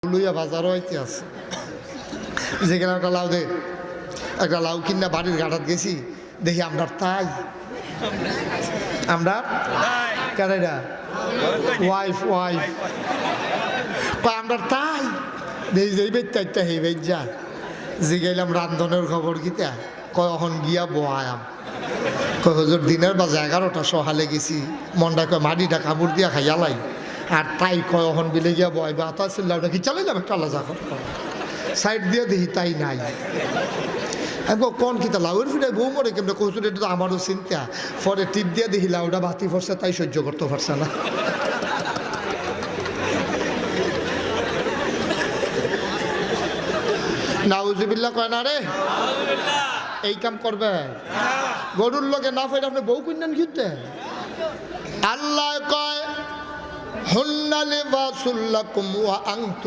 লইয়া বাজারও হইতে আছে যেখানে একটা লাউ কিনা বাড়ির গাড়াত গেছি দেখি আমরা তাই আমরা কারেরা ওয়াইফ আমরা তাই দেখি যেই বেচারটা হে বেচা জিগাইলাম রান্ধনের খবর কিতা কখন গিয়া বয়াম কয় হুজুর দিনের বাজে 11টা সহালে গেছি মনটা কয় মাটিটা কাপড় দিয়া খাইয়ালাই আর তাই কখন বিলে গিয়া বয় বা তা ছিল ওটা কি চালাইলাম একটা আলাদা সাইড দিয়ে দেখি তাই নাই কোন কিতা লাউয়ের ফিটাই বউ মরে কেমন কৌশল এটা তো আমারও চিন্তা পরে টিপ দিয়ে দেখি লাউটা বাতি পড়ছে তাই সহ্য করতে পারছে না নাউজুবিল্লাহ কয় না রে এই কাম করবে গরুর লগে না ফের আপনি বউ কিনেন কিনতে আল্লাহ কয় হুন্না লিবাসুল লাকুম ওয়া আনতুম